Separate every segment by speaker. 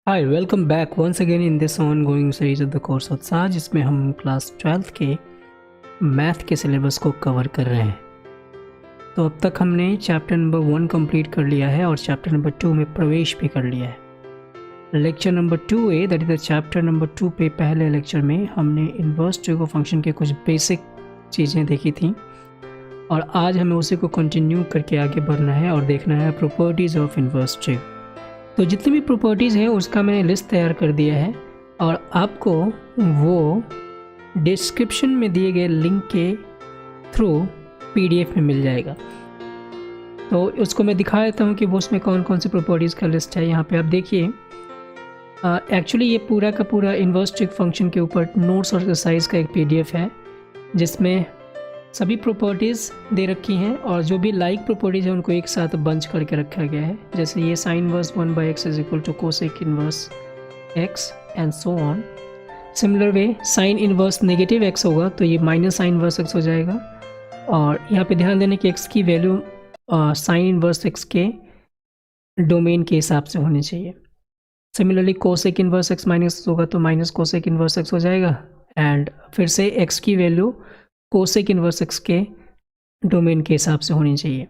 Speaker 1: Hi, welcome back once again in this ongoing series of the course of SAR जिसमें हम class 12th के math के syllabus को cover कर रहे हैं। तो अब तक हमने चैप्टर नंबर 1 कंप्लीट कर लिया है और चैप्टर नंबर 2 में प्रवेश भी कर लिया है। Lecture number 2A that is the chapter number 2 पे पहले लेक्चर में हमने इन्वर्स ट्रिगो फंक्शन के कुछ बेसिक चीज़ें देखी थी और आज हमें उसी को कंटिन्यू करके आगे बढ़ना है और देखना है प्रॉपर्टीज़ ऑफ इन्वर्स ट्रिगो। तो जितनी भी प्रॉपर्टीज़ हैं उसका मैंने लिस्ट तैयार कर दिया है और आपको वो डिस्क्रिप्शन में दिए गए लिंक के थ्रू पीडीएफ में मिल जाएगा। तो उसको मैं दिखा देता हूँ कि वो उसमें कौन कौन सी प्रॉपर्टीज़ का लिस्ट है। यहाँ पे आप देखिए, एक्चुअली ये पूरा का पूरा इन्वर्स ट्रिगो फंक्शन के ऊपर नोट्स और एक्सरसाइज का एक पीडीएफ है जिसमें सभी प्रॉपर्टीज़ दे रखी हैं और जो भी लाइक प्रॉपर्टीज़ है उनको एक साथ बंच करके रखा गया है। जैसे ये sine inverse 1/x is equal to cosec inverse x and so on. Similar way sine inverse negative x होगा तो ये माइनस साइन इनवर्स x हो जाएगा। और यहाँ पे ध्यान देने कि x की वैल्यू साइन इनवर्स x के डोमेन के हिसाब से होनी चाहिए। Similarly cosec inverse x minus होगा तो माइनस कोसेक इनवर्स x हो जाएगा। एंड फिर से x की वैल्यू कोसेक इनवर्स x के डोमेन के हिसाब से होनी चाहिए।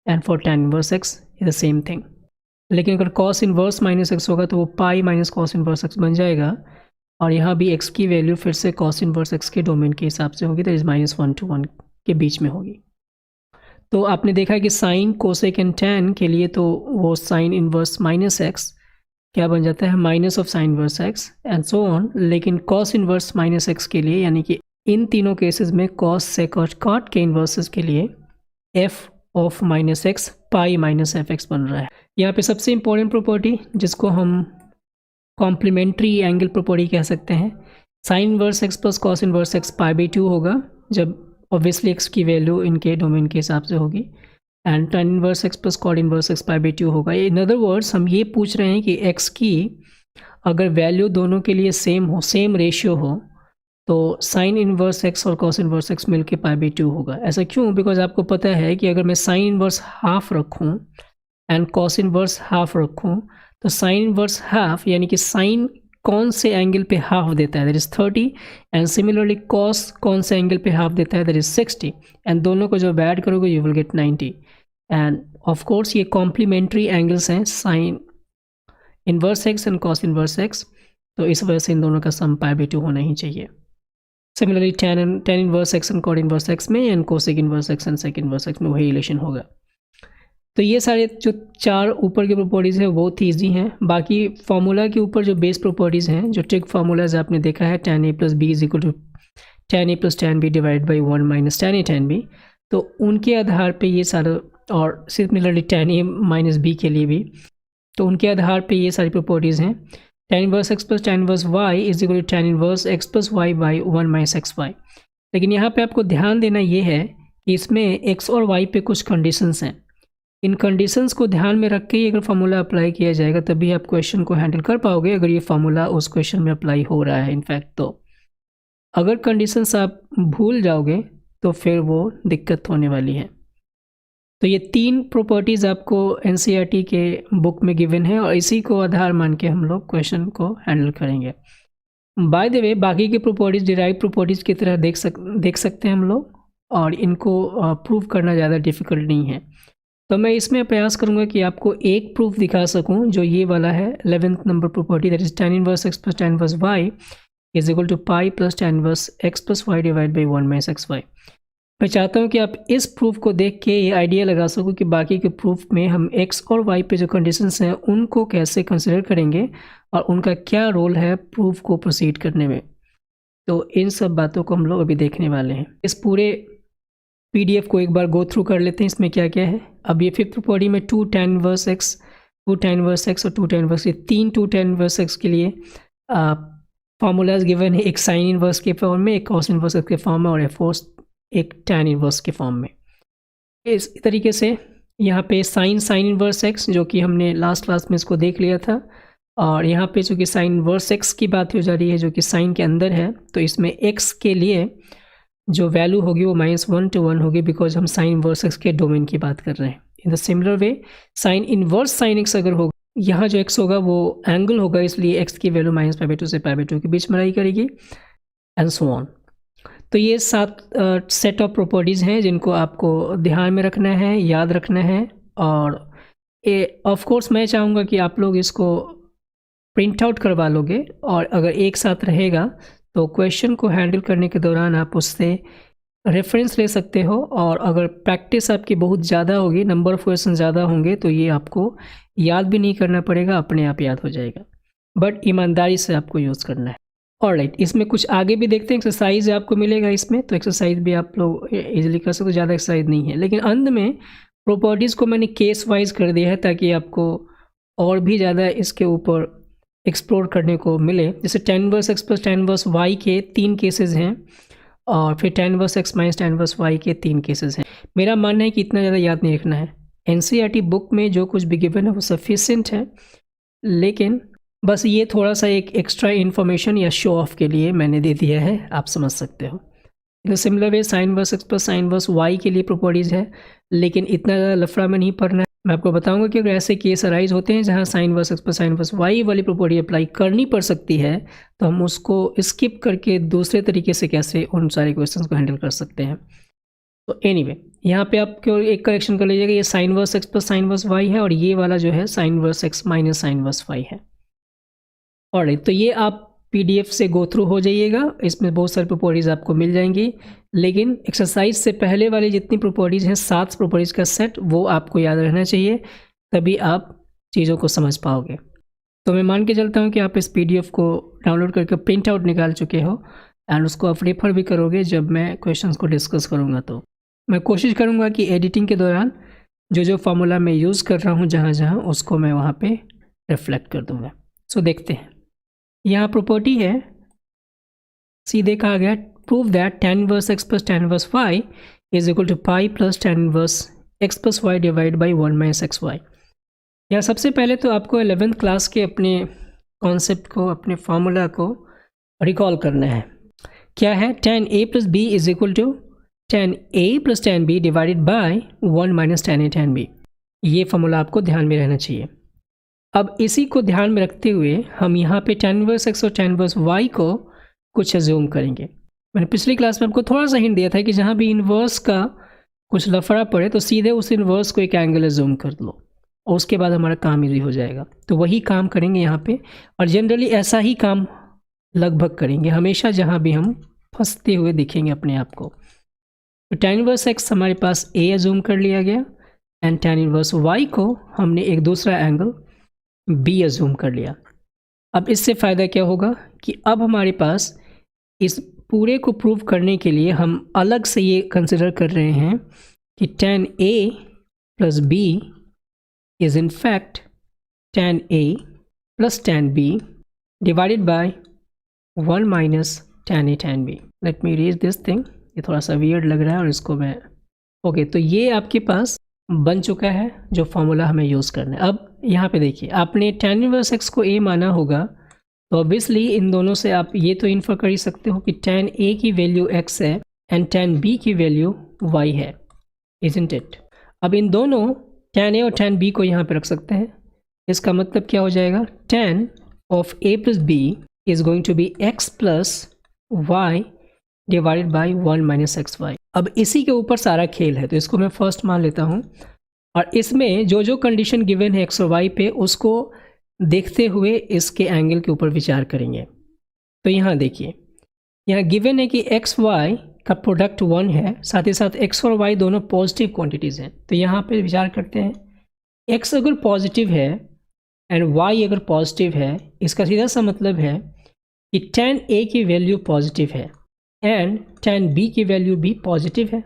Speaker 1: And for tan inverse x is the same thing. लेकिन अगर cos इनवर्स माइनस x होगा तो वो pi minus cos inverse x बन जाएगा और यहाँ भी x की वैल्यू फिर से cos इनवर्स x के डोमेन के हिसाब से होगी, तो इज -1 to 1 के बीच में होगी। तो आपने देखा कि साइन कोसेक एंड tan के लिए तो वो साइन इनवर्स माइनस x क्या बन जाता है, minus of sine inverse x and so on. लेकिन cos इनवर्स माइनस x के लिए यानी कि इन तीनों केसेस में cos sec और cot के इन्वर्सेस के लिए f of minus x pi minus F x बन रहा है। यहाँ पे सबसे इंपॉर्टेंट प्रॉपर्टी जिसको हम कॉम्प्लीमेंट्री एंगल प्रॉपर्टी कह सकते हैं, sine inverse x plus cos inverse x पाई/2 होगा जब ऑब्वियसली एक्स की वैल्यू इनके डोमेन के हिसाब से होगी। And tan inverse x plus cot inverse x पाई/2 होगा। इन अदर वर्ड्स हम ये पूछ रहे हैं कि एक्स की अगर वैल्यू दोनों के लिए सेम हो, सेम रेशियो हो, तो साइन इनवर्स एक्स और कॉस इनवर्स एक्स मिलके पाई/2 होगा। ऐसा क्यों? बिकॉज आपको पता है कि अगर मैं साइन इनवर्स हाफ रखूं एंड कॉस इनवर्स हाफ रखूं तो साइन इनवर्स हाफ यानी कि साइन कौन से एंगल पे हाफ देता है, that is 30, and similarly cos कौन से एंगल पे हाफ देता है, दैट इज 60, एंड दोनों को जब ऐड करोगे you will get 90। End of course ये कॉम्प्लीमेंट्री एंगल्स हैं, sine inverse x and cos inverse x, तो इस वजह से इन दोनों का सम पाई/2 होना ही चाहिए। Similarly tan inverse x and cot inverse x में and cosec inverse x and sec inverse x में वही रिलेशन होगा। तो ये सारे जो चार ऊपर की प्रॉपर्टीज़ है बहुत ही ईजी हैं। बाकी फार्मूला के ऊपर जो बेस प्रॉपर्टीज़ हैं, जो ट्रिक फार्मूलाज आपने देखा है, tan a plus B is equal to tan a plus tan b divide by 1 minus tan a tan b, तो उनके आधार पे ये सारा, और similarly tan a minus b के लिए भी, तो उनके आधार पे ये सारी प्रॉपर्टीज़ हैं। tan inverse x plus tan inverse y is equal to tan inverse x plus y by 1 minus x y. लेकिन यहाँ पे आपको ध्यान देना ये है कि इसमें x और y पे कुछ कंडीशंस हैं। इन कंडीशंस को ध्यान में रख के ही अगर फार्मूला अप्लाई किया जाएगा तभी आप क्वेश्चन को हैंडल कर पाओगे, अगर ये फार्मूला उस क्वेश्चन में अप्लाई हो रहा है। इनफैक्ट तो अगर कंडीशंस आप भूल जाओगे तो फिर वो दिक्कत होने वाली है। तो ये तीन प्रॉपर्टीज़ आपको एनसीईआरटी के बुक में गिवन है और इसी को आधार मान के हम लोग क्वेश्चन को हैंडल करेंगे। बाय द वे बाकी के प्रॉपर्टीज़ डिराइव प्रॉपर्टीज़ की तरह देख सकते हैं हम लोग, और इनको प्रूव करना ज़्यादा डिफ़िकल्ट नहीं है। तो मैं इसमें प्रयास करूँगा कि आपको एक प्रूफ दिखा सकूँ जो ये वाला है 11th number property, that is tan inverse x plus tan inverse y is equal to pi plus tan inverse x plus y divide by 1 minus x y. मैं चाहता हूँ कि आप इस प्रूफ को देख के ये आइडिया लगा सको कि बाकी के प्रूफ में हम x और y पे जो कंडीशंस हैं उनको कैसे कंसिडर करेंगे और उनका क्या रोल है प्रूफ को प्रोसीड करने में। तो इन सब बातों को हम लोग अभी देखने वाले हैं। इस पूरे पीडीएफ को एक बार गो थ्रू कर लेते हैं, इसमें क्या क्या है। अब ये फिफ्थ प्रॉपर्टी में 2 tan inverse x, 2 tan inverse x और 2 tan इनवर्स, ये तीन 2 tan इनवर्स x के लिए फार्मूलाज गिवन है, एक साइन इनवर्स के फॉर्म में, एक कॉस इनवर्स के फॉर्म में और एक tan इनवर्स के फॉर्म में। इस तरीके से यहाँ पे साइन इनवर्स x जो कि हमने लास्ट क्लास में इसको देख लिया था, और यहाँ पे चूँकि साइन इनवर्स x की बात हो जा रही है जो कि साइन के अंदर है, तो इसमें x के लिए जो वैल्यू होगी वो -1 to 1 होगी, बिकॉज हम साइन इनवर्स x के डोमेन की बात कर रहे हैं। इन the similar way sine inverse sine x अगर होगा यहाँ जो x होगा वो एंगल होगा, इसलिए x की वैल्यू -π/2 से π/2 के बीच में लाई करेगी, एंड सो ऑन। तो ये 7 सेट ऑफ प्रॉपर्टीज़ हैं जिनको आपको ध्यान में रखना है, याद रखना है। और ऑफ कोर्स मैं चाहूँगा कि आप लोग इसको प्रिंट आउट करवा लोगे, और अगर एक साथ रहेगा तो क्वेश्चन को हैंडल करने के दौरान आप उससे रेफरेंस ले सकते हो। और अगर प्रैक्टिस आपकी बहुत ज़्यादा होगी, नंबर ऑफ़ क्वेश्चन ज़्यादा होंगे, तो ये आपको याद भी नहीं करना पड़ेगा, अपने आप याद हो जाएगा। बट ईमानदारी से आपको यूज़ करना है। ऑलराइट, इसमें कुछ आगे भी देखते हैं, एक्सरसाइज आपको मिलेगा इसमें, तो एक्सरसाइज भी आप लोग इजीली कर सकते हो, ज़्यादा एक्सरसाइज नहीं है। लेकिन अंत में प्रॉपर्टीज़ को मैंने केस वाइज कर दिया है ताकि आपको और भी ज़्यादा इसके ऊपर एक्सप्लोर करने को मिले। जैसे tan inverse x plus tan inverse y के 3 केसेस हैं, और फिर tan inverse x minus tan inverse y के 3 केसेस हैं। मेरा मानना है कि इतना ज़्यादा याद नहीं रखना है। NCERT बुक में जो कुछ भी गिवन है वो सफिशिएंट है, लेकिन बस ये थोड़ा सा एक एक्स्ट्रा इन्फॉर्मेशन या शो ऑफ के लिए मैंने दे दिया है, आप समझ सकते हो। In similar way sine inverse x plus sine inverse y के लिए प्रॉपर्टीज़ है, लेकिन इतना ज़्यादा लफड़ा में नहीं पढ़ना है। मैं आपको बताऊंगा कि अगर ऐसे केस अराइज होते हैं जहां sine inverse x plus sine inverse y वाली प्रॉपर्टी अप्लाई करनी पड़ सकती है, तो हम उसको स्किप करके दूसरे तरीके से कैसे उन सारे क्वेश्चंस को हैंडल कर सकते हैं। तो एनीवे, यहाँ पे आपको एक करेक्शन कर लीजिएगा, ये sine inverse x plus sine inverse y है, और ये वाला जो है sine inverse x minus sine inverse y है। और तो ये आप PDF से गो थ्रू हो जाइएगा, इसमें बहुत सारी प्रॉपर्टीज़ आपको मिल जाएंगी। लेकिन एक्सरसाइज से पहले वाली जितनी प्रॉपर्टीज़ हैं, 7 प्रॉपर्टीज़ का सेट, वो आपको याद रहना चाहिए, तभी आप चीज़ों को समझ पाओगे। तो मैं मान के चलता हूँ कि आप इस PDF को डाउनलोड करके प्रिंट आउट निकाल चुके हो, एंड उसको आप रेफर भी करोगे जब मैं क्वेश्चंस को डिस्कस करूँगा। तो मैं कोशिश करूँगा कि एडिटिंग के दौरान जो फार्मूला मैं यूज़ कर रहा हूँ जहाँ जहाँ, उसको मैं वहाँ पर रिफ्लेक्ट कर दूँगा। सो देखते हैं, यहाँ प्रॉपर्टी है, सीधे कहा गया prove that tan inverse x plus tan inverse y is equal to pi plus tan inverse x plus y divide by 1 minus x y. यहाँ सबसे पहले तो आपको 11th क्लास के अपने कॉन्सेप्ट को, अपने फार्मूला को रिकॉल करना है। क्या है? tan a plus B is equal to tan a plus tan b divided by 1 minus tan a tan b। ये फार्मूला आपको ध्यान में रहना चाहिए। अब इसी को ध्यान में रखते हुए हम यहाँ पे tan इनवर्स x और tan इनवर्स y को कुछ अज्यूम करेंगे। मैंने पिछली क्लास में आपको थोड़ा सा हिंट दिया था कि जहाँ भी इन्वर्स का कुछ लफड़ा पड़े तो सीधे उस इन्वर्स को एक एंगल अज्यूम कर लो, और उसके बाद हमारा काम इजी हो जाएगा। तो वही काम करेंगे यहाँ पे, और जनरली ऐसा ही काम लगभग करेंगे हमेशा जहाँ भी हम फंसते हुए दिखेंगे अपने आप को। तो tan इनवर्स x हमारे पास a अज्यूम कर लिया गया, एंड tan इनवर्स y को हमने एक दूसरा एंगल b अज्यूम कर लिया। अब इससे फ़ायदा क्या होगा कि अब हमारे पास इस पूरे को प्रूव करने के लिए हम अलग से ये कंसिडर कर रहे हैं कि tan a plus b is in fact tan a plus tan b divided by 1 minus tan a tan b। Let me read this thing, ये थोड़ा सा वियर्ड लग रहा है, और इसको मैं ओके तो ये आपके पास बन चुका है जो फॉर्मूला हमें यूज़ करना है। अब यहाँ पे देखिए, आपने tan इनवर्स x को a माना होगा, तो ऑब्वियसली इन दोनों से आप ये तो इन्फर कर ही सकते हो कि tan a की वैल्यू x है एंड tan b की वैल्यू y है, इजंट इट। अब इन दोनों tan a और tan b को यहाँ पे रख सकते हैं। इसका मतलब क्या हो जाएगा? tan of a plus b is going to be x plus y divided by 1 minus x y. अब इसी के ऊपर सारा खेल है, तो इसको मैं फर्स्ट मान लेता हूँ, और इसमें जो जो कंडीशन गिवन है x और y पे, उसको देखते हुए इसके एंगल के ऊपर विचार करेंगे। तो यहाँ देखिए, यहाँ गिवन है कि एक्स वाई का प्रोडक्ट 1 है, साथ ही साथ x और y दोनों पॉजिटिव क्वांटिटीज़ हैं। तो यहाँ पे विचार करते हैं, x अगर पॉजिटिव है एंड y अगर पॉजिटिव है, इसका सीधा सा मतलब है कि tan a की वैल्यू पॉजिटिव है एंड tan b की वैल्यू भी पॉजिटिव है।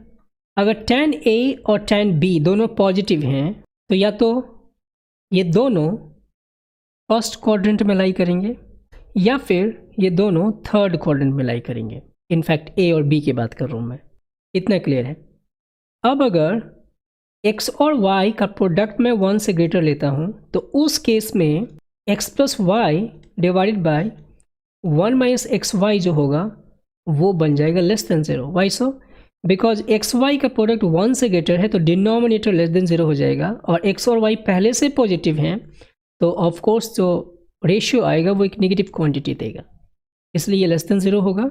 Speaker 1: अगर tan a और tan b दोनों पॉजिटिव हैं, तो या तो ये दोनों फर्स्ट क्वाड्रेंट में लाई करेंगे, या फिर ये दोनों थर्ड क्वाड्रेंट में लाई करेंगे। इनफैक्ट a और b की बात कर रहा हूँ मैं, इतना क्लियर है। अब अगर x और y का प्रोडक्ट मैं 1 से ग्रेटर लेता हूँ, तो उस केस में x plus y divided by 1 minus x y जो होगा वो बन जाएगा less than 0। Why so? Because x y का प्रोडक्ट 1 से ग्रेटर है, तो डिनोमिनेटर लेस देन 0 हो जाएगा, और x और y पहले से पॉजिटिव हैं, तो ऑफ कोर्स जो रेशियो आएगा वो एक नेगेटिव क्वांटिटी देगा, इसलिए ये लेस देन 0 होगा।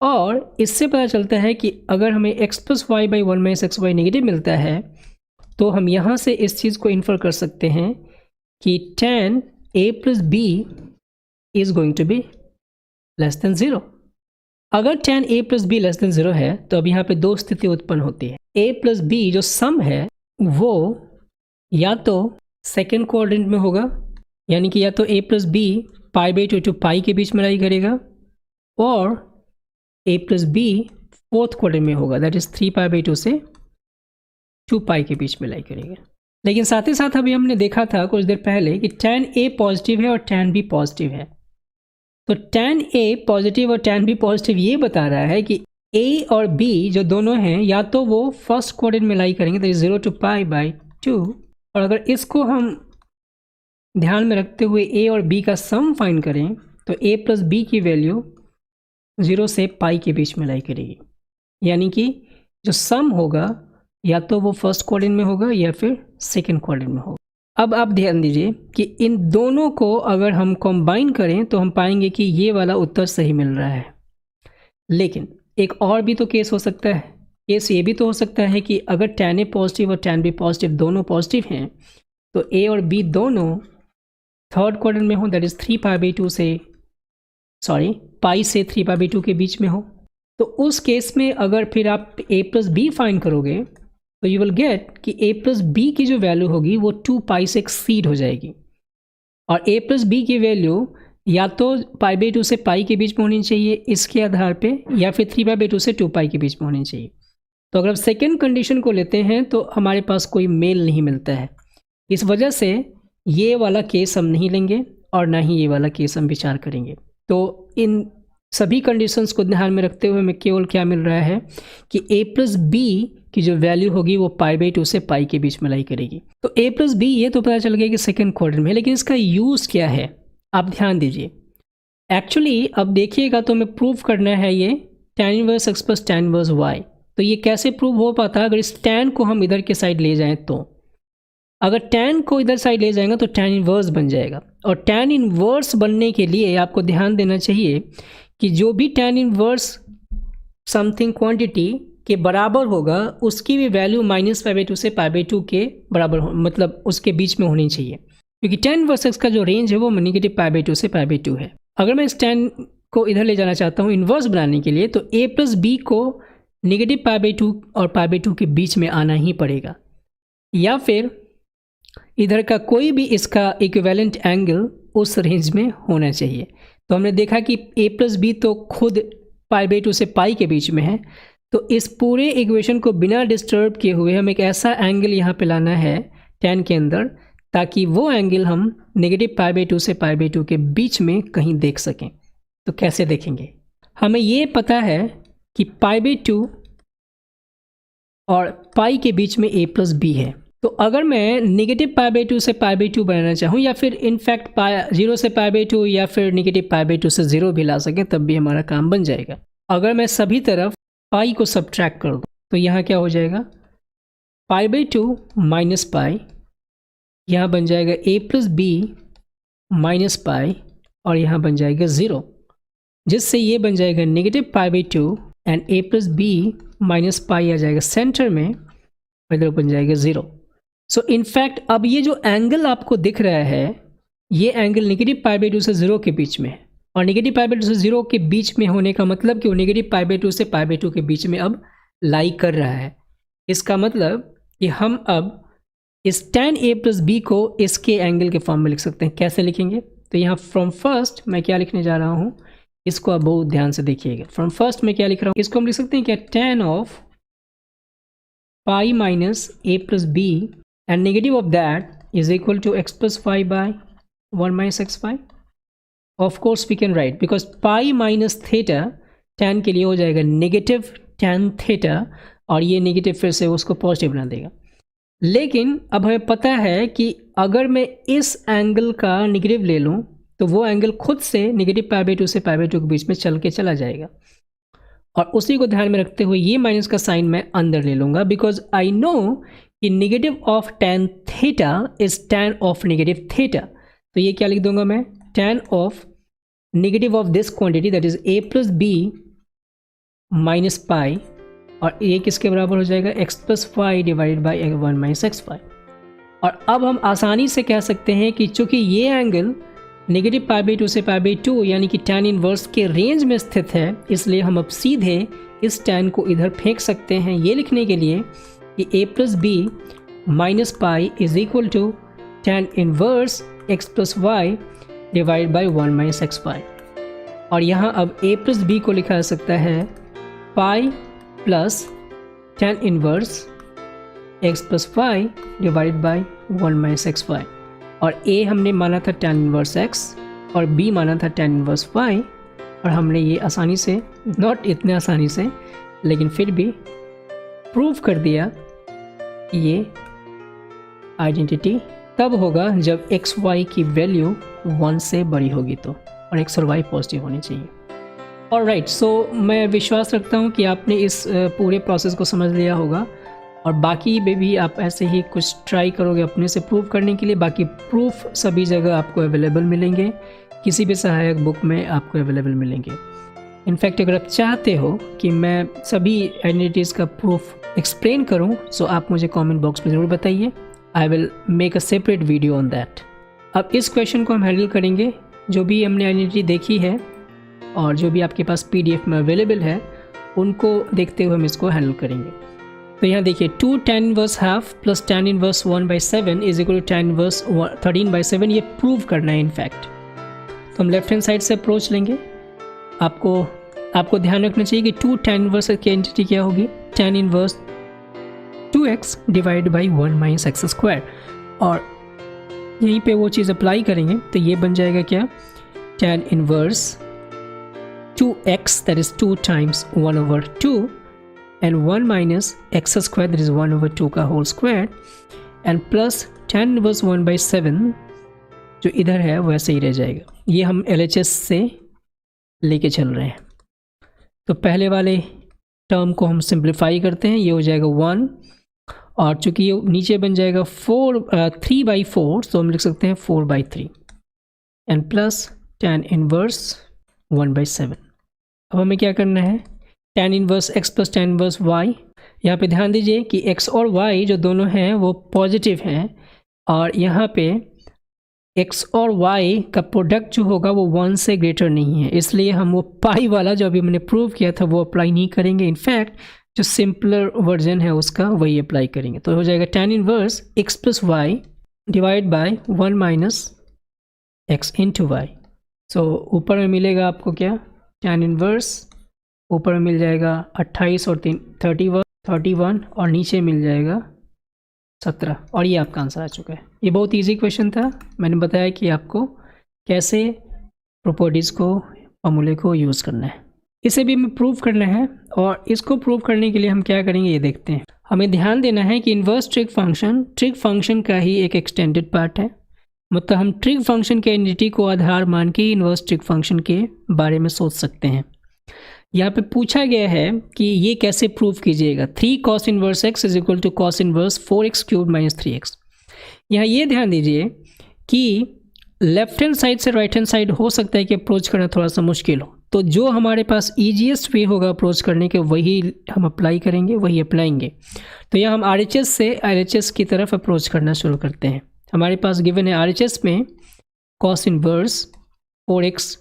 Speaker 1: और इससे पता चलता है कि अगर हमें x plus y by 1 minus x y negative मिलता है तो हम यहाँ से इस चीज़ को इन्फर कर सकते हैं कि tan a plus B is going to be less than 0। अगर tan a plus b less than 0 है तो अब यहाँ पे दो स्थिति उत्पन्न होती है। a प्लस बी जो सम है वो या तो सेकेंड क्वाड्रेंट में होगा, यानी कि या तो a plus b pi by 2 two pi के बीच में लाई करेगा, और a plus b fourth quadrant में होगा, दैट इज 3 पाई बाई 2 से 2 पाई के बीच में लाई करेगा। लेकिन साथ ही साथ अभी हमने देखा था कुछ देर पहले कि tan a पॉजिटिव है और tan b पॉजिटिव है। तो tan a पॉजिटिव और tan b पॉजिटिव ये बता रहा है कि a और b जो दोनों हैं या तो वो फर्स्ट क्वाड्रेंट में लाई करेंगे, that is 0 to pi by 2, और अगर इसको हम ध्यान में रखते हुए a और b का सम फाइंड करें तो a प्लस बी की वैल्यू 0 से पाई के बीच में लाई करेगी, यानी कि जो सम होगा या तो वो फर्स्ट क्वाड्रेंट में होगा या फिर सेकेंड क्वाड्रेंट में होगा। अब आप ध्यान दीजिए कि इन दोनों को अगर हम कंबाइन करें तो हम पाएंगे कि ये वाला उत्तर सही मिल रहा है। लेकिन एक और भी तो केस हो सकता है, केस ये भी तो हो सकता है कि अगर tan a पॉजिटिव और tan b पॉजिटिव दोनों पॉजिटिव हैं तो a और b दोनों थर्ड क्वाड्रेंट में हो, दैट इज 3 पाई बाई 2 से पाई से 3 पाई बाई 2 के बीच में हो। तो उस केस में अगर फिर आप a प्लस बी फाइंड करोगे तो यू विल गेट कि a प्लस बी की जो वैल्यू होगी वो 2 पाई से एक्सीड हो जाएगी, और a प्लस बी की वैल्यू या तो पाई बाई 2 से पाई के बीच में होनी चाहिए इसके आधार पे, या फिर 3 पाई बाई 2 से 2 पाई के बीच में होनी चाहिए। तो अगर हम सेकेंड कंडीशन को लेते हैं तो हमारे पास कोई मेल नहीं मिलता है, इस वजह से ये वाला केस हम नहीं लेंगे और ना ही ये वाला केस हम विचार करेंगे। तो इन सभी कंडीशंस को ध्यान में रखते हुए हमें केवल क्या मिल रहा है कि a प्लस बी की जो वैल्यू होगी वो पाई बाई 2 से पाई के बीच में लाई करेगी। तो a प्लस बी ये तो पता चल गया कि सेकेंड क्वाड्रेंट में, लेकिन इसका यूज़ क्या है आप ध्यान दीजिए। एक्चुअली अब देखिएगा तो हमें प्रूव करना है ये tan inverse x plus tan inverse y। तो ये कैसे प्रूव हो पाता है, अगर इस tan को हम इधर के साइड ले जाएं तो अगर tan को इधर साइड ले जाएंगे तो tan इनवर्स बन जाएगा, और tan इनवर्स बनने के लिए आपको ध्यान देना चाहिए कि जो भी tan इनवर्स समथिंग क्वांटिटी के बराबर होगा उसकी भी वैल्यू माइनस पाई बाई 2 से पाई बाई 2 के बराबर हो, मतलब उसके बीच में होनी चाहिए, क्योंकि tan इनवर्स x का जो रेंज है वो नेगेटिव पाई बाई 2 से पाई बाई 2 है। अगर मैं इस tan को इधर ले जाना चाहता हूँ इन्वर्स बनाने के लिए तो a प्लस बी को नेगेटिव पाई बाई 2 और पाई बाई 2 के बीच में आना ही पड़ेगा, या फिर इधर का कोई भी इसका इक्विवेलेंट एंगल उस रेंज में होना चाहिए। तो हमने देखा कि a प्लस बी तो खुद पाई बाई 2 से पाई के बीच में है, तो इस पूरे इक्वेशन को बिना डिस्टर्ब किए हुए हम एक ऐसा एंगल यहाँ पे लाना है tan के अंदर ताकि वो एंगल हम नेगेटिव पाई बाई 2 से पाई बाई 2 के बीच में कहीं देख सकें। तो कैसे देखेंगे, हमें ये पता है कि पाई बाई 2 और पाई के बीच में a प्लस बी है। तो अगर मैं नेगेटिव पाई बाई 2 से पाई बाई 2 बनाना चाहूँ, या फिर इनफैक्ट 0 से पाई बाई 2 या फिर नेगेटिव पाई बाई 2 से 0 भी ला सकें तब भी हमारा काम बन जाएगा। अगर मैं सभी तरफ पाई को सब्ट्रैक्ट कर दूँ तो यहाँ क्या हो जाएगा, पाई बाई 2 माइनस पाई, यहाँ बन जाएगा a plus b minus pi, और यहाँ बन जाएगा 0, जिससे ये बन जाएगा negative pi by 2 and a plus b minus pi आ जाएगा सेंटर में, और इधर बन जाएगा 0। सो इनफैक्ट अब ये जो एंगल आपको दिख रहा है ये एंगल नेगेटिव पाई बाई 2 से 0 के बीच में है, और नेगेटिव पाई बाई 2 से 0 के बीच में होने का मतलब कि वो नेगेटिव पाई बाई 2 से पाई बाई 2 के बीच में अब लाई कर रहा है। इसका मतलब कि हम अब इस tan a प्लस बी को इसके एंगल के फॉर्म में लिख सकते हैं। कैसे लिखेंगे, तो यहाँ फ्रॉम फर्स्ट मैं क्या लिखने जा रहा हूँ, इसको आप बहुत ध्यान से देखिएगा। फ्रॉम फर्स्ट मैं क्या लिख रहा हूँ, इसको हम लिख सकते हैं क्या, tan of pi minus a plus b and negative of that is equal to x plus y by 1 minus x y. Of course we can write because pi minus theta tan के लिए हो जाएगा negative tan theta, और ये negative फिर से उसको positive बना देगा। लेकिन अब हमें पता है कि अगर मैं इस एंगल का नेगेटिव ले लूँ तो वो एंगल खुद से नेगेटिव पाई बाई 2 से पाई बाई 2 के बीच में चल के चला जाएगा, और उसी को ध्यान में रखते हुए ये माइनस का साइन मैं अंदर ले लूँगा, बिकॉज आई नो कि negative of tan theta is tan of negative theta. तो ये क्या लिख दूंगा मैं, tan of negative of this quantity that is a plus b minus pi, और ये किसके बराबर हो जाएगा, x plus y divided by 1 minus x y. और अब हम आसानी से कह सकते हैं कि चूंकि ये एंगल नेगेटिव पाई बाई 2 से पाई बाई 2 यानी कि tan इनवर्स के रेंज में स्थित है, इसलिए हम अब सीधे इस tan को इधर फेंक सकते हैं ये लिखने के लिए कि a plus b minus pi is equal to tan inverse x plus y divide by 1 minus x y. और यहाँ अब a प्लस बी को लिखा जा सकता है pi plus tan inverse x plus y divide by 1 minus x y. और a हमने माना था tan इनवर्स x और b माना था tan इनवर्स y, और हमने ये आसानी से, नॉट इतने आसानी से लेकिन फिर भी प्रूव कर दिया कि ये आइडेंटिटी तब होगा जब एक्स वाई की वैल्यू 1 से बड़ी होगी तो, और एक्स और वाई पॉजिटिव होनी चाहिए। और राइट, सो मैं विश्वास रखता हूँ कि आपने इस पूरे प्रोसेस को समझ लिया होगा, और बाकी में भी आप ऐसे ही कुछ ट्राई करोगे अपने से प्रूव करने के लिए। बाकी प्रूफ सभी जगह आपको अवेलेबल मिलेंगे, किसी भी सहायक बुक में आपको अवेलेबल मिलेंगे। इनफैक्ट अगर आप चाहते हो कि मैं सभी आइडेंटिटीज़ का प्रूफ एक्सप्लेन करूं, सो आप मुझे कमेंट बॉक्स में ज़रूर बताइए, I will make a separate video on that. अब इस क्वेश्चन को हम हैंडल करेंगे, जो भी हमने आइडेंटिटी देखी है और जो भी आपके पास PDF में अवेलेबल है उनको देखते हुए हम इसको हैंडल करेंगे। तो यहाँ देखिए 2 tan inverse half plus tan inverse 1/7 is equal to tan inverse 13/7, ये प्रूव करना है इनफैक्ट। तो हम लेफ्ट हैंड साइड से अप्रोच लेंगे। आपको ध्यान रखना चाहिए कि 2 tan इनवर्स की आइडेंटिटी क्या होगी, tan inverse 2x divide by 1 minus x square, और यहीं पे वो चीज़ अप्लाई करेंगे तो ये बन जाएगा क्या, tan inverse 2x that is 2 times 1/2 and 1 minus x square that is 1/2 का whole square and plus tan inverse 1/7 जो इधर है वैसे ही रह जाएगा। ये हम LHS से लेके चल रहे हैं। तो पहले वाले टर्म को हम सिंप्लीफाई करते हैं, ये हो जाएगा 1, और चूंकि ये नीचे बन जाएगा 3/4 तो हम लिख सकते हैं 4/3 एंड प्लस tan इनवर्स 1/7। अब हमें क्या करना है, tan inverse x plus tan inverse y। यहाँ पे ध्यान दीजिए कि x और y जो दोनों हैं वो पॉजिटिव हैं, और यहाँ पे x और y का प्रोडक्ट जो होगा वो 1 से ग्रेटर नहीं है, इसलिए हम वो पाई वाला जो अभी हमने प्रूव किया था वो अप्लाई नहीं करेंगे। इनफैक्ट जो सिंपलर वर्जन है उसका वही अप्लाई करेंगे। तो हो जाएगा tan inverse x plus y divide by 1 minus x into y. So ऊपर में मिलेगा आपको क्या, tan इनवर्स ऊपर में मिल जाएगा 28 और 3 31 और नीचे मिल जाएगा 17, और ये आपका आंसर आ चुका है। ये बहुत इजी क्वेश्चन था, मैंने बताया कि आपको कैसे प्रॉपर्टीज़ को, फॉर्मूले को यूज़ करना है। इसे भी हमें प्रूव करना है, और इसको प्रूव करने के लिए हम क्या करेंगे ये देखते हैं। हमें ध्यान देना है कि इन्वर्स ट्रिक फंक्शन का ही एक एक्सटेंडेड पार्ट है, मतलब हम ट्रिक फंक्शन के आइडेंटिटी को आधार मान के इन्वर्स ट्रिक फंक्शन के बारे में सोच सकते हैं। यहाँ पे पूछा गया है कि ये कैसे प्रूव कीजिएगा, 3 cos inverse x is equal to cos inverse 4x cube minus 3x। यहाँ ये ध्यान दीजिए कि लेफ्ट हैंड साइड से राइट हैंड साइड हो सकता है कि अप्रोच करना थोड़ा सा मुश्किल हो, तो जो हमारे पास ईजीएस्ट वे होगा अप्रोच करने के वही हम अप्लाई करेंगे, वही अप्लाएंगे। तो यहाँ हम RHS से LHS की तरफ अप्रोच करना शुरू करते हैं। हमारे पास गिवन है RHS में cos inverse 4x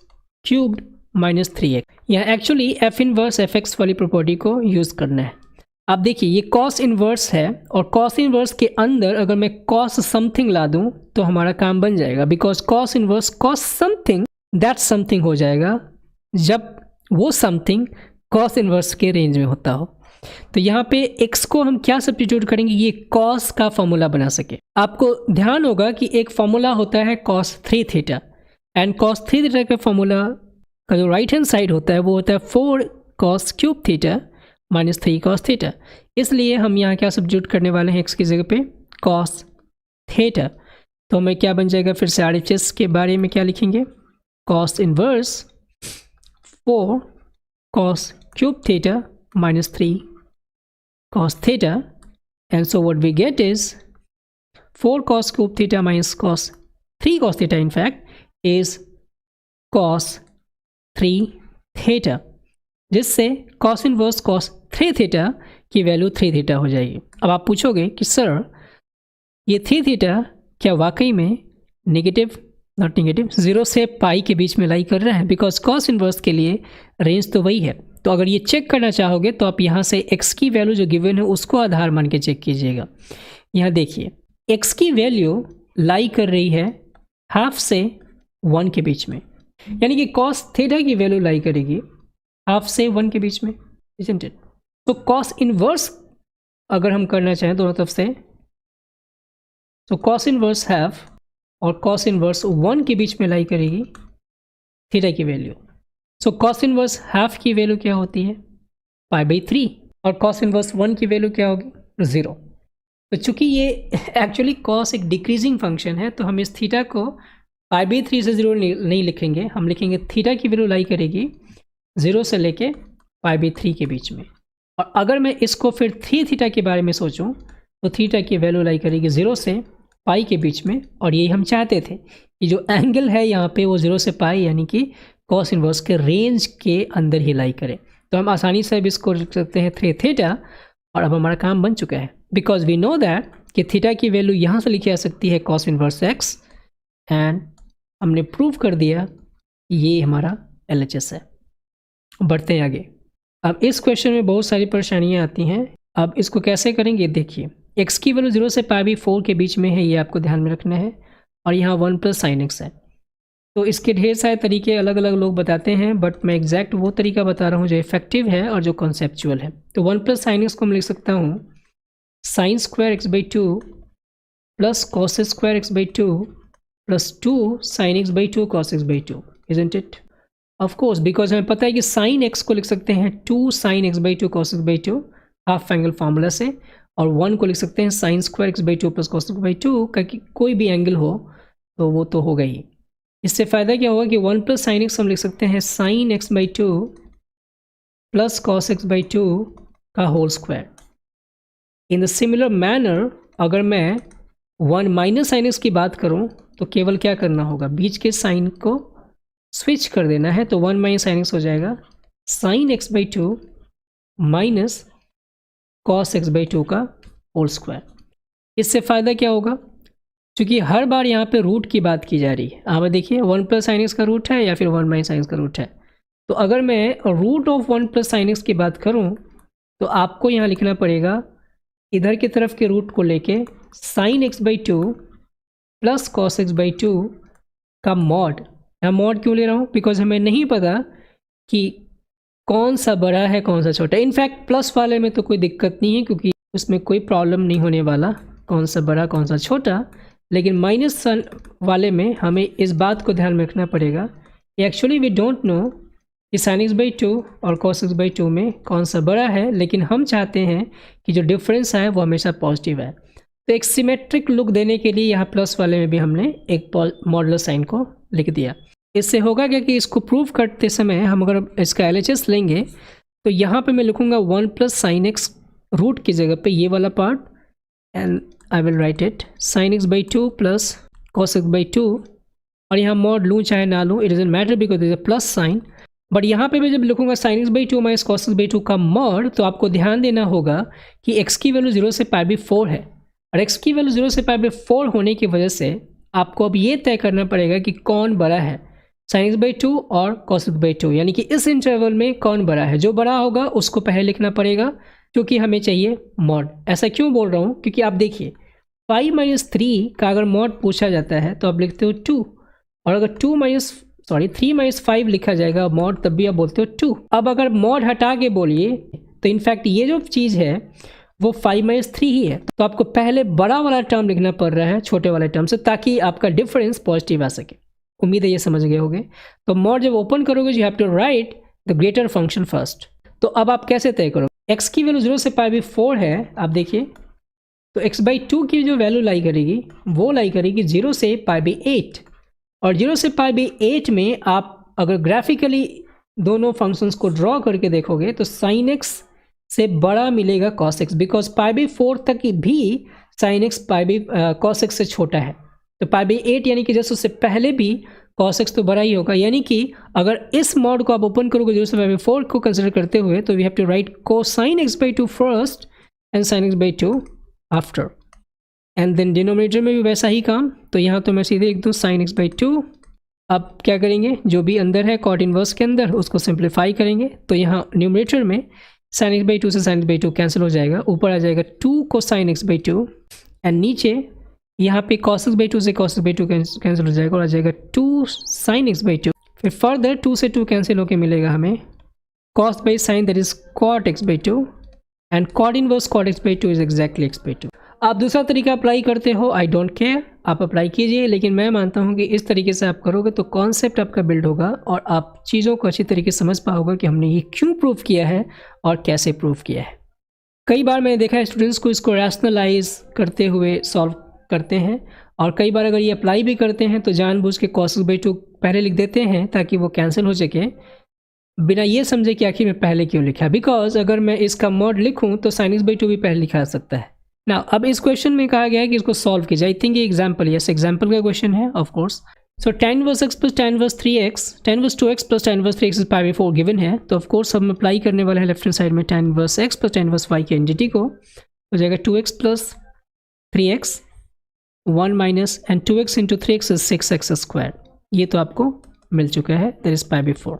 Speaker 1: cubed minus 3x। यहाँ एक्चुअली f इनवर्स fx वाली प्रॉपर्टी को यूज़ करना है। आप देखिए ये cos इनवर्स है, और cos इनवर्स के अंदर अगर मैं cos समथिंग ला दूँ तो हमारा काम बन जाएगा, because cos inverse cos something that something हो जाएगा जब वो समथिंग cos इनवर्स के रेंज में होता हो। तो यहाँ पे x को हम क्या सब्स्टिट्यूट करेंगे, ये cos का फॉर्मूला बना सके। आपको ध्यान होगा कि एक फॉर्मूला होता है cos 3 theta, and cos 3 theta का फॉर्मूला का जो राइट हैंड साइड होता है वो होता है 4 cos cube theta minus 3 cos theta. इसलिए हम यहाँ क्या सब्स्टिट्यूट करने वाले हैं x की जगह पे cos थीटा। तो हमें क्या बन जाएगा, फिर से RHS के बारे में क्या लिखेंगे, cos inverse 4 cos cube theta minus 3 cos theta, and so what we get is 4 cos cube theta minus cos 3 cos theta in fact is cos 3 theta, जिससे cos इनवर्स cos 3 थीटा की value 3 theta हो जाएगी। अब आप पूछोगे कि sir ये 3 theta क्या वाकई में नेगेटिव, नॉट नेगेटिव, 0 से पाई के बीच में लाई कर रहा है, बिकॉज cos इनवर्स के लिए रेंज तो वही है। तो अगर ये चेक करना चाहोगे तो आप यहाँ से x की वैल्यू जो गिवन है उसको आधार मान के चेक कीजिएगा। यहाँ देखिए x की वैल्यू लाई कर रही है हाफ से 1 के बीच में, यानी कि cos थीटा की वैल्यू लाई करेगी हाफ से 1 के बीच में, isn't it? तो cos इनवर्स अगर हम करना चाहें दोनों तरफ से, तो cos इनवर्स हाफ और cos इनवर्स 1 के बीच में लाई करेगी थीटा की वैल्यू। सो cos इनवर्स हाफ की वैल्यू क्या होती है π/3 और cos इनवर्स 1 की वैल्यू क्या होगी 0। तो चूंकि ये एक्चुअली cos एक डिक्रीजिंग फंक्शन है तो हम इस थीटा को π/3 से 0 नहीं लिखेंगे, हम लिखेंगे थीटा की वैल्यू लाई करेगी 0 से लेके π/3 के बीच में। और अगर मैं इसको फिर 3 थीटा के बारे में सोचूं तो थीटा की वैल्यू लाई करेगी 0 से पाई के बीच में, और यही हम चाहते थे कि जो एंगल है यहाँ पे वो 0 से पाई यानी कि cos इनवर्स के रेंज के अंदर ही लाई करे। तो हम आसानी से अब इसको लिख सकते हैं 3 थीटा, और अब हमारा काम बन चुका है, बिकॉज वी नो दैट कि थीटा की वैल्यू यहाँ से लिखी जा सकती है cos इनवर्स x, एंड हमने प्रूव कर दिया ये हमारा LHS है। बढ़ते हैं आगे। अब इस क्वेश्चन में बहुत सारी परेशानियाँ आती हैं। अब इसको कैसे करेंगे, देखिए x की वैल्यू 0 से π/4 के बीच में है, ये आपको ध्यान में रखना है, और यहाँ 1 + sin x है। तो इसके ढेर सारे तरीके अलग अलग लोग बताते हैं, बट मैं एग्जैक्ट वो तरीका बता रहा हूँ जो इफेक्टिव है और जो कॉन्सेप्चुअल है। तो 1 + sin x को मैं लिख सकता हूँ sin² x/2 + cos² x/2 + 2 sin x/2 cos x/2, isn't it? Of course, because हमें पता है कि sin x को लिख सकते हैं 2 sin x/2 cos x/2 half angle formula से, और 1 को लिख सकते हैं sin² x/2 + cos x/2 का कोई भी एंगल हो तो वो तो होगा ही। इससे फ़ायदा क्या होगा कि 1 + sin x हम लिख सकते हैं sin x/2 + cos x/2 का whole square. In the similar manner अगर मैं 1 - sin x की बात करूं तो केवल क्या करना होगा, बीच के साइन को स्विच कर देना है। तो 1 - sin x हो जाएगा sin x/2 - cos x/2 का होल स्क्वायर। इससे फ़ायदा क्या होगा, क्योंकि हर बार यहाँ पे रूट की बात की जा रही है। आप देखिए 1 + sin x का रूट है या फिर 1 - sin x का रूट है। तो अगर मैं रूट ऑफ 1 + sin x की बात करूँ तो आपको यहाँ लिखना पड़ेगा इधर की तरफ के रूट को लेके sin x/2 + cos x/2 का मॉड। यहाँ मॉड क्यों ले रहा हूँ, बिकॉज हमें नहीं पता कि कौन सा बड़ा है कौन सा छोटा। इनफैक्ट प्लस वाले में तो कोई दिक्कत नहीं है क्योंकि उसमें कोई प्रॉब्लम नहीं होने वाला कौन सा बड़ा कौन सा छोटा, लेकिन माइनस वाले में हमें इस बात को ध्यान में रखना पड़ेगा कि एक्चुअली वी डोंट नो कि sin x/2 और cos x/2 में कौन सा बड़ा है, लेकिन हम चाहते हैं कि जो डिफरेंस है वो हमेशा पॉजिटिव है। तो एक सिमेट्रिक लुक देने के लिए यहाँ प्लस वाले में भी हमने एक मॉडुलर साइन को लिख दिया। इससे होगा क्या कि इसको प्रूव करते समय हम अगर इसका LHS लेंगे तो यहाँ पे मैं लिखूँगा 1 + sin x रूट की जगह पे ये वाला part, and I will write it sin x/2 + cos x/2, और यहाँ मॉड लूँ चाहे ना लूँ it doesn't matter because is a plus sign. But यहाँ पे मैं जब लिखूँगा sin x/2 - cos x/2 का मॉड, तो आपको ध्यान देना होगा कि x की वैल्यू 0 से π/4 है, और x की वैल्यू 0 से π/4 होने की वजह से आपको अब ये तय करना पड़ेगा कि कौन बड़ा है, sin x/2 और cos x/2, यानी कि इस इंटरवल में कौन बड़ा है। जो बड़ा होगा उसको पहले लिखना पड़ेगा क्योंकि हमें चाहिए मॉड। ऐसा क्यों बोल रहा हूँ, क्योंकि आप देखिए 5 - 3 का अगर मॉड पूछा जाता है तो आप लिखते हो 2, और अगर 3 - 5 लिखा जाएगा मॉड तब भी आप बोलते हो 2। अब अगर मॉड हटा के बोलिए तो इनफैक्ट ये जो चीज़ है वो 5 - 3 ही है, तो आपको पहले बड़ा वाला टर्म लिखना पड़ रहा है छोटे वाले टर्म से, ताकि आपका डिफरेंस पॉजिटिव आ सके। उम्मीद है ये समझ गए होंगे। तो मॉड जब ओपन करोगे you have to write the greater function first. तो अब आप कैसे तय करोगे, x की वैल्यू 0 से π/4 है, आप देखिए तो x/2 की जो वैल्यू लाई करेगी वो लाई करेगी 0 से π/8, और 0 से π/8 में आप अगर ग्राफिकली दोनों फंक्शंस को ड्रॉ करके देखोगे तो sin x से बड़ा मिलेगा cos x, बिकॉज π/4 तक भी sin x cos x से छोटा है। तो पाई बाई 8 यानी कि जस्ट उससे पहले भी cos x तो बड़ा ही होगा, यानी कि अगर इस मॉड को आप ओपन करोगे 0 से पाई बाई 4 को कंसिडर करते हुए, तो we have to write cosine x by 2 first and sin x by 2 after, and then denominator में भी वैसा ही काम। तो यहाँ तो मैं सीधे लिख दूँ sin x by 2। अब क्या करेंगे, जो भी अंदर है कॉट इनवर्स के अंदर उसको सिंप्लीफाई करेंगे, तो यहाँ न्यूमरेटर में sin x by 2 से sin x by 2 कैंसिल हो जाएगा, ऊपर आ जाएगा 2 cosine x by 2, एंड नीचे यहाँ पे cos x by 2 से cos x by 2 कैंसिल हो जाएगा और आ जाएगा 2 sin x by 2। फिर फर्दर 2 से 2 कैंसिल होकर मिलेगा हमें cos by sin, that is cot x by 2, and cot inverse cot x by 2 is exactly x by 2। आप दूसरा तरीका अप्लाई करते हो, आई डोंट केयर, आप अप्लाई कीजिए, लेकिन मैं मानता हूँ कि इस तरीके से आप करोगे तो कॉन्सेप्ट आपका बिल्ड होगा और आप चीज़ों को अच्छी तरीके से समझ पाओगे कि हमने ये क्यों प्रूव किया है और कैसे प्रूव किया है। कई बार मैंने देखा है स्टूडेंट्स को इसको रैशनलाइज करते हुए सॉल्व करते हैं, और कई बार अगर ये अप्लाई भी करते हैं तो जानबूझ के cos x by 2 पहले लिख देते हैं ताकि वो कैंसिल हो सके, बिना ये समझे कि आखिर में पहले क्यों लिखा। बिकॉज अगर मैं इसका मॉड लिखूँ तो sin x by 2 भी पहले लिखा जा सकता है ना। अब इस क्वेश्चन में कहा गया है कि इसको सॉल्व कीजिए। आई थिंक ये एग्जाम्पल, यस एग्जाम्पल का क्वेश्चन है of course. So tan inverse x plus tan inverse 3x, tan inverse 2x plus tan inverse 3x pi by 4 given है, तो ऑफ कोर्स हम अप्लाई करने वाले हैं लेफ्ट हैंड साइड में tan inverse x plus tan inverse y की identity को, हो जाएगा 2x plus 3x 1 minus and 2x into 3x is 6x square. ये तो आपको मिल चुका है, दैट इज पाई बाई 4।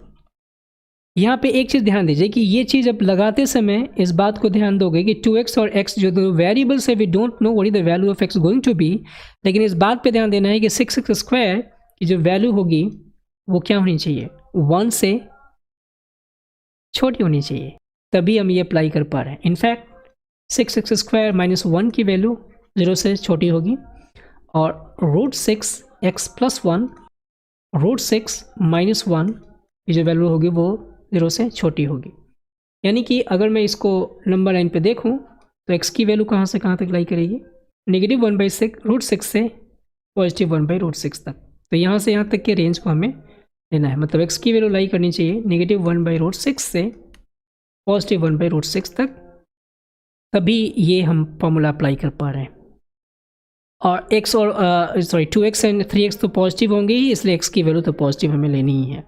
Speaker 1: यहाँ पे एक चीज़ ध्यान दीजिए कि ये चीज़ अब लगाते समय इस बात को ध्यान दोगे कि 2x और x जो दो वेरिएबल्स है, we don't know what is the value of x going to be, लेकिन इस बात पे ध्यान देना है कि 6x स्क्वायर की जो वैल्यू होगी वो क्या होनी चाहिए, 1 से छोटी होनी चाहिए, तभी हम ये अप्लाई कर पा रहे हैं। इनफैक्ट 6x स्क्वायर माइनस 1 की वैल्यू 0 से छोटी होगी, और root 6x plus 1 root 6 minus 1 की जो वैल्यू होगी वो 0 से छोटी होगी। यानी कि अगर मैं इसको नंबर लाइन पे देखूं तो x की वैल्यू कहाँ से कहाँ तक लाई करेगी, नेगेटिव 1/6 रूट 6 से पॉजिटिव 1/√6 तक। तो यहाँ से यहाँ तक के रेंज को हमें लेना है, मतलब x की वैल्यू लाई करनी चाहिए नेगेटिव 1/√6 से पॉजिटिव 1/√6 तक, तभी ये हम फॉर्मूला अप्लाई कर पा रहे हैं। और x और 2x एंड 3x तो पॉजिटिव होंगे ही, इसलिए x की वैल्यू तो पॉजिटिव हमें लेनी ही है।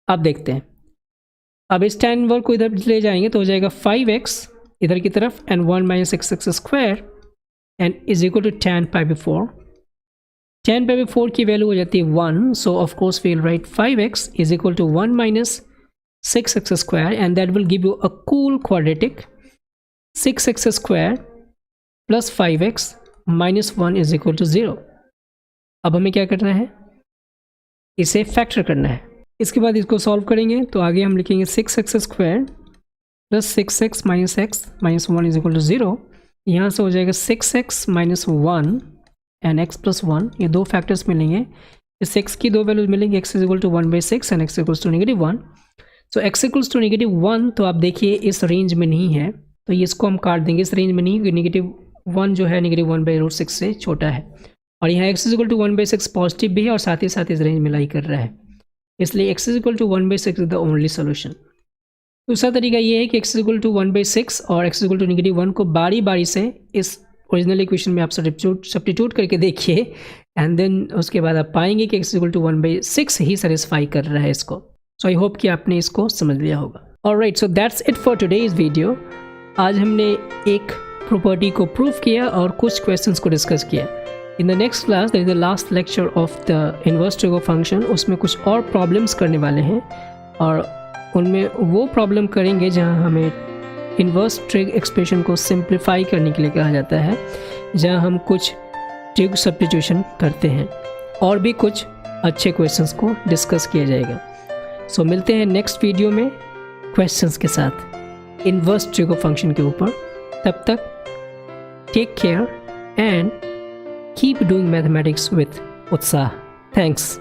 Speaker 1: अब देखते हैं, अब इस tan इनवर्स को इधर ले जाएंगे तो हो जाएगा 5x इधर की तरफ and 1 minus x square and is equal to tan pi by 4। tan pi by 4 की वैल्यू हो जाती है 1, so of course we will write 5x is equal to 1 minus 6x square and that will give you a cool quadratic 6x square plus 5x minus 1 is equal to 0। अब हमें क्या करना है, इसे फैक्टर करना है। इसके बाद इसको सॉल्व करेंगे तो आगे हम लिखेंगे 6x square plus 6x minus x minus 1 is equal to 0। यहाँ से हो जाएगा 6x minus 1 and x plus 1, ये दो फैक्टर्स मिलेंगे। इस x की दो वैल्यूज मिलेंगे, x is equal to 1/6 and x equals to negative 1। So x equals to negative 1 तो आप देखिए इस रेंज में नहीं है, तो ये इसको हम काट देंगे, इस रेंज में नहीं, क्योंकि नेगेटिव 1 जो है नेगेटिव 1/√6 से छोटा है, और यहाँ x is equal to 1/6 positive भी है और साथ ही साथ इस रेंज में लाई कर रहा है, इसलिए x is equal to 1/6 is the only solution. दूसरा तरीका ये है कि x इज इक्वल टू 1/6 और x is equal to negative 1 को बारी बारी से इस ओरिजिनल इक्वेशन में आप सब्स्टिट्यूट करके देखिए, एंड देन उसके बाद आप पाएंगे कि x इज इक्वल टू 1/6 ही सेटिस्फाई कर रहा है इसको। सो आई होप कि आपने इसको समझ लिया होगा। Alright, so that's it for today's video. आज हमने एक प्रॉपर्टी को प्रूव किया और कुछ क्वेश्चंस को डिस्कस किया। In the next class, that is the last lecture of the inverse trigo function, उसमें कुछ और प्रॉब्लम्स करने वाले हैं और उनमें वो प्रॉब्लम करेंगे जहां हमें इनवर्स ट्रिग एक्सप्रेशन को सिंप्लीफाई करने के लिए कहा जाता है, जहां हम कुछ ट्रिग सब्स्टिट्यूशन करते हैं, और भी कुछ अच्छे क्वेश्चंस को डिस्कस किया जाएगा। सो मिलते हैं नेक्स्ट वीडियो में क्वेश्चंस के साथ इनवर्स ट्रिगो फंक्शन के ऊपर। तब तक take care and keep doing mathematics with Utsaah. Thanks.